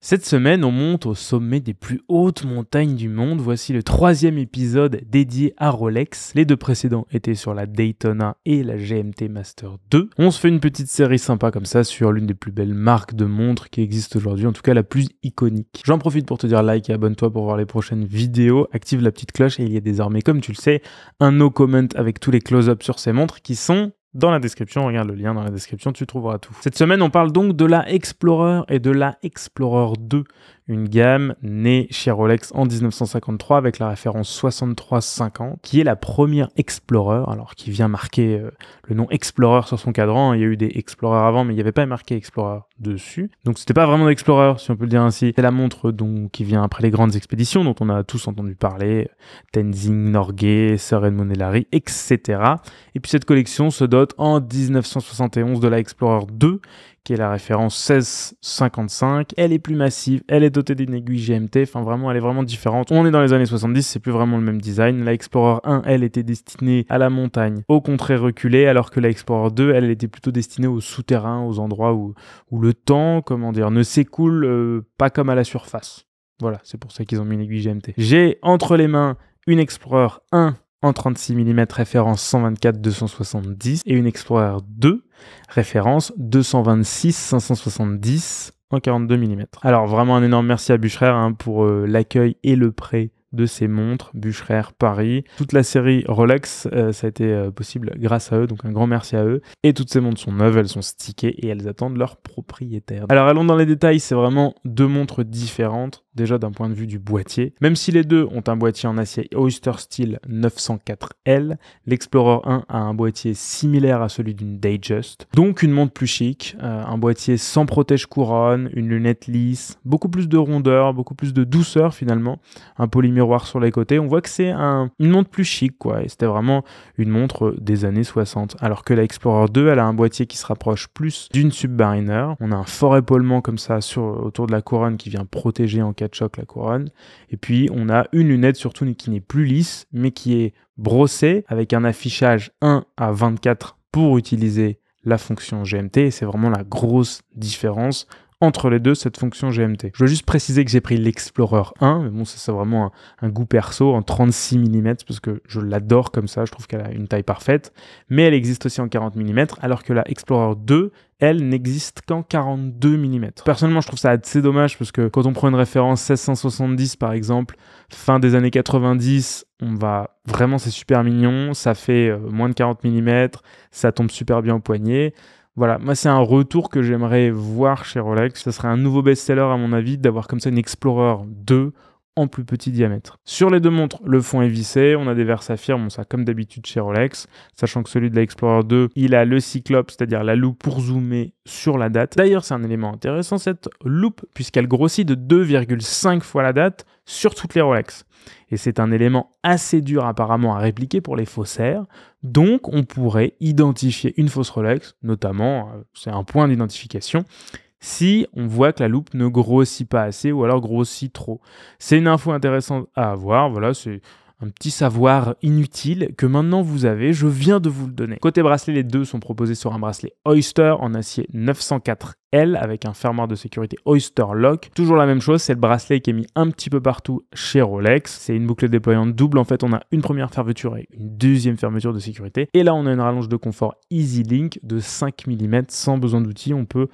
Cette semaine, on monte au sommet des plus hautes montagnes du monde. Voici le 3e épisode dédié à Rolex. Les 2 précédents étaient sur la Daytona et la GMT Master 2. On se fait une petite série sympa comme ça sur l'une des plus belles marques de montres qui existent aujourd'hui, en tout cas la plus iconique. J'en profite pour te dire like et abonne-toi pour voir les prochaines vidéos. Active la petite cloche et il y a désormais, comme tu le sais, un no comment avec tous les close-ups sur ces montres qui sont dans la description. Regarde le lien dans la description, tu trouveras tout. Cette semaine, on parle donc de la Explorer et de la Explorer 2, une gamme née chez Rolex en 1953 avec la référence 6350, qui est la première Explorer, alors qui vient marquer le nom Explorer sur son cadran. Il y a eu des Explorer avant, mais il n'y avait pas marqué Explorer dessus. Donc c'était pas vraiment d'Explorer, si on peut le dire ainsi. C'est la montre qui vient après les grandes expéditions dont on a tous entendu parler, Tenzing Norgay, Sir Edmund Hillary, etc. Et puis cette collection se dote en 1971 de la Explorer 2, qui est la référence 1655. Elle est plus massive, elle est dotée d'une aiguille GMT, enfin vraiment, elle est vraiment différente. On est dans les années 70, c'est plus vraiment le même design. La Explorer 1, elle était destinée à la montagne, au contrée reculé, alors que la Explorer 2, elle était plutôt destinée au souterrain, aux endroits où le temps, ne s'écoule pas comme à la surface. Voilà, c'est pour ça qu'ils ont mis une aiguille GMT. J'ai entre les mains une Explorer 1 en 36 mm référence 124-270 et une Explorer 2 référence 226-570 en 42 mm. Alors vraiment un énorme merci à Bucherer pour l'accueil et le prêt de ces montres, Bucherer Paris. Toute la série Rolex, ça a été possible grâce à eux, donc un grand merci à eux. Et toutes ces montres sont neuves, elles sont stickées et elles attendent leur propriétaire. Alors allons dans les détails, c'est vraiment 2 montres différentes. Déjà d'un point de vue du boîtier. Même si les deux ont un boîtier en acier Oyster Steel 904L, l'Explorer 1 a un boîtier similaire à celui d'une Datejust. Donc une montre plus chic, un boîtier sans protège-couronne, une lunette lisse, beaucoup plus de rondeur, beaucoup plus de douceur finalement, un polymiroir sur les côtés. On voit que c'est une montre plus chic quoi, et c'était vraiment une montre des années 60. Alors que la Explorer 2, elle a un boîtier qui se rapproche plus d'une Submariner. On a un fort épaulement comme ça autour de la couronne qui vient protéger en cas de choc la couronne, et puis on a une lunette surtout qui n'est plus lisse mais qui est brossée avec un affichage 1:24 pour utiliser la fonction GMT, et c'est vraiment la grosse différence entre les deux, cette fonction GMT. Je veux juste préciser que j'ai pris l'Explorer 1, mais bon, ça c'est vraiment un goût perso en 36 mm parce que je l'adore comme ça, je trouve qu'elle a une taille parfaite, mais elle existe aussi en 40 mm, alors que la Explorer 2, elle n'existe qu'en 42 mm. Personnellement, je trouve ça assez dommage parce que quand on prend une référence 1670 par exemple, fin des années 90, c'est super mignon, ça fait moins de 40 mm, ça tombe super bien au poignet. Voilà, moi c'est un retour que j'aimerais voir chez Rolex. Ce serait un nouveau best-seller à mon avis d'avoir comme ça une Explorer 2 en plus petit diamètre. Sur les 2 montres, le fond est vissé, on a des verres saphir, ça comme d'habitude chez Rolex, sachant que celui de la Explorer 2, il a le cyclope, c'est-à-dire la loupe pour zoomer sur la date. D'ailleurs, c'est un élément intéressant cette loupe, puisqu'elle grossit de 2,5 fois la date sur toutes les Rolex. Et c'est un élément assez dur apparemment à répliquer pour les faussaires, donc on pourrait identifier une fausse Rolex, notamment, c'est un point d'identification, si on voit que la loupe ne grossit pas assez ou alors grossit trop. C'est une info intéressante à avoir, voilà, c'est un petit savoir inutile que maintenant vous avez, je viens de vous le donner. Côté bracelet, les deux sont proposés sur un bracelet Oyster en acier 904L avec un fermoir de sécurité Oyster Lock. Toujours la même chose, c'est le bracelet qui est mis un petit peu partout chez Rolex. C'est une boucle déployante double, en fait on a une première fermeture et une deuxième fermeture de sécurité. Et là on a une rallonge de confort Easy Link de 5 mm sans besoin d'outils, on peut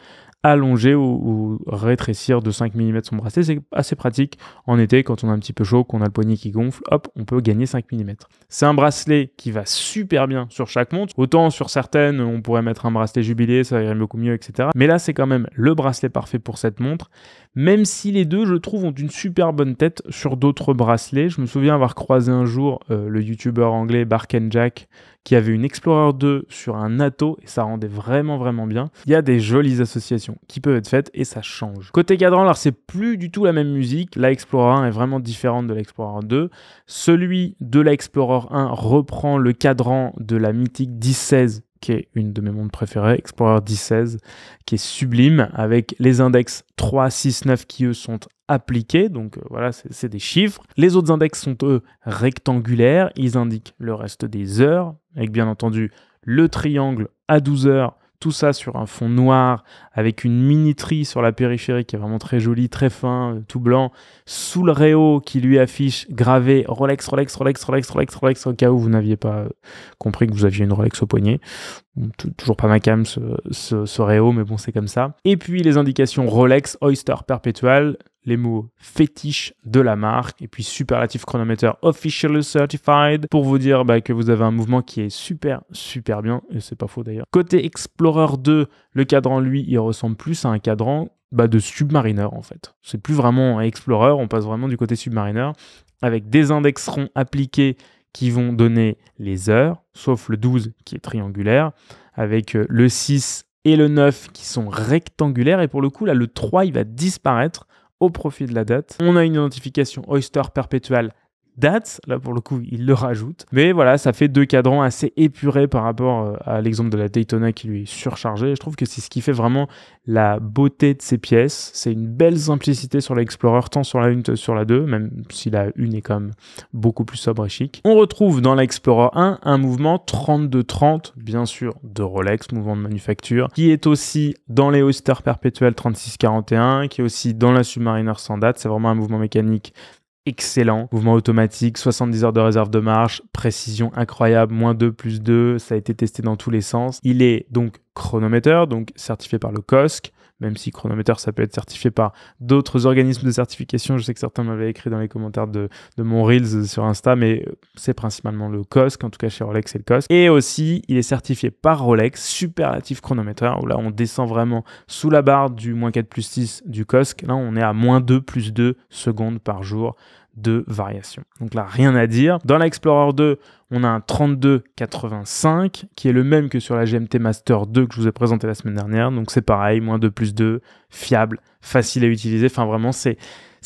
allonger ou rétrécir de 5 mm son bracelet, c'est assez pratique en été quand on a un petit peu chaud, qu'on a le poignet qui gonfle, hop, on peut gagner 5 mm. C'est un bracelet qui va super bien sur chaque montre, autant sur certaines on pourrait mettre un bracelet jubilé, ça irait beaucoup mieux, etc. Mais là c'est quand même le bracelet parfait pour cette montre, même si les deux je trouve ont une super bonne tête sur d'autres bracelets. Je me souviens avoir croisé un jour le youtubeur anglais Bark & Jack qui avait une Explorer 2 sur un Natto et ça rendait vraiment bien. Il y a des jolies associations qui peuvent être faites et ça change. Côté cadran, alors c'est plus du tout la même musique. La Explorer 1 est vraiment différente de l'Explorer 2. Celui de la Explorer 1 reprend le cadran de la mythique 1016 qui est une de mes montres préférées, Explorer 1016, qui est sublime, avec les index 3, 6, 9 qui eux sont appliqués, donc voilà, c'est des chiffres. Les autres index sont eux rectangulaires, ils indiquent le reste des heures, avec bien entendu le triangle à 12 heures, tout ça sur un fond noir avec une minuterie sur la périphérie qui est vraiment très jolie, très fin, tout blanc, sous le réo qui lui affiche gravé Rolex, Rolex, Rolex, Rolex, Rolex, Rolex, au cas où vous n'aviez pas compris que vous aviez une Rolex au poignet. Toujours pas ma cam ce réo, mais bon, c'est comme ça. Et puis les indications Rolex, Oyster Perpetual, les mots fétiches de la marque, et puis Superlative Chronometer Officially Certified, pour vous dire que vous avez un mouvement qui est super, super bien, et c'est pas faux d'ailleurs. Côté Explorer 2, le cadran, lui, il ressemble plus à un cadran de Submariner, en fait. C'est plus vraiment un Explorer, on passe vraiment du côté Submariner, avec des indexerons appliqués qui vont donner les heures, sauf le 12 qui est triangulaire, avec le 6 et le 9 qui sont rectangulaires, et pour le coup, là, le 3, il va disparaître au profit de la date. On a une identification Oyster Perpetual date, là pour le coup il le rajoute, mais voilà, ça fait deux cadrans assez épurés par rapport à l'exemple de la Daytona qui lui est surchargé. Je trouve que c'est ce qui fait vraiment la beauté de ces pièces. C'est une belle simplicité sur l'Explorer, tant sur la 1 que sur la 2, même si la 1 est quand même beaucoup plus sobre et chic. On retrouve dans l'Explorer 1 un mouvement 32-30, bien sûr de Rolex, mouvement de manufacture, qui est aussi dans les Oyster Perpetual 3641, qui est aussi dans la Submariner sans date. C'est vraiment un mouvement mécanique excellent, mouvement automatique, 70 heures de réserve de marche, précision incroyable, -2, +2, ça a été testé dans tous les sens. Il est donc chronomètre, donc certifié par le COSC, même si chronomètre ça peut être certifié par d'autres organismes de certification. Je sais que certains m'avaient écrit dans les commentaires de mon Reels sur Insta, mais c'est principalement le COSC, en tout cas chez Rolex c'est le COSC. Et aussi, il est certifié par Rolex, Superlative Chronometer, où là on descend vraiment sous la barre du -4+6 du COSC. Là on est à -2 +2 secondes par jour de variation. Donc là, rien à dire. Dans l'Explorer 2, on a un 32-85 qui est le même que sur la GMT Master 2 que je vous ai présenté la semaine dernière. Donc c'est pareil, -2 +2, fiable, facile à utiliser. Enfin vraiment, c'est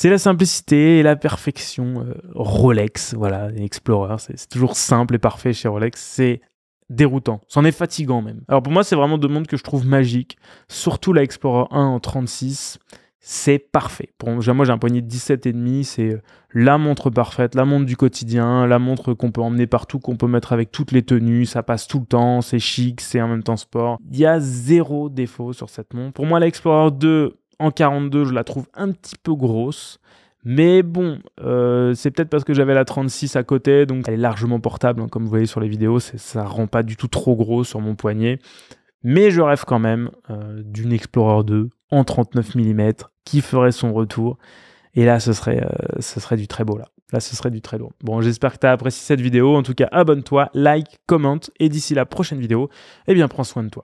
la simplicité et la perfection Rolex. Voilà, Explorer, c'est toujours simple et parfait chez Rolex. C'est déroutant, c'en est fatigant même. Alors pour moi, c'est vraiment deux montres que je trouve magiques. Surtout la Explorer 1 en 36. C'est parfait. Moi, j'ai un poignet de 17,5, c'est la montre parfaite, la montre du quotidien, la montre qu'on peut emmener partout, qu'on peut mettre avec toutes les tenues, ça passe tout le temps, c'est chic, c'est en même temps sport. Il y a zéro défaut sur cette montre. Pour moi, la Explorer 2 en 42, je la trouve un petit peu grosse. Mais bon, c'est peut-être parce que j'avais la 36 à côté, donc elle est largement portable, hein, comme vous voyez sur les vidéos, ça rend pas du tout trop gros sur mon poignet. Mais je rêve quand même d'une Explorer 2 en 39 mm qui ferait son retour. Et là, ce serait du très beau. Là, ce serait du très lourd. Bon, j'espère que tu as apprécié cette vidéo. En tout cas, abonne-toi, like, commente. Et d'ici la prochaine vidéo, prends soin de toi.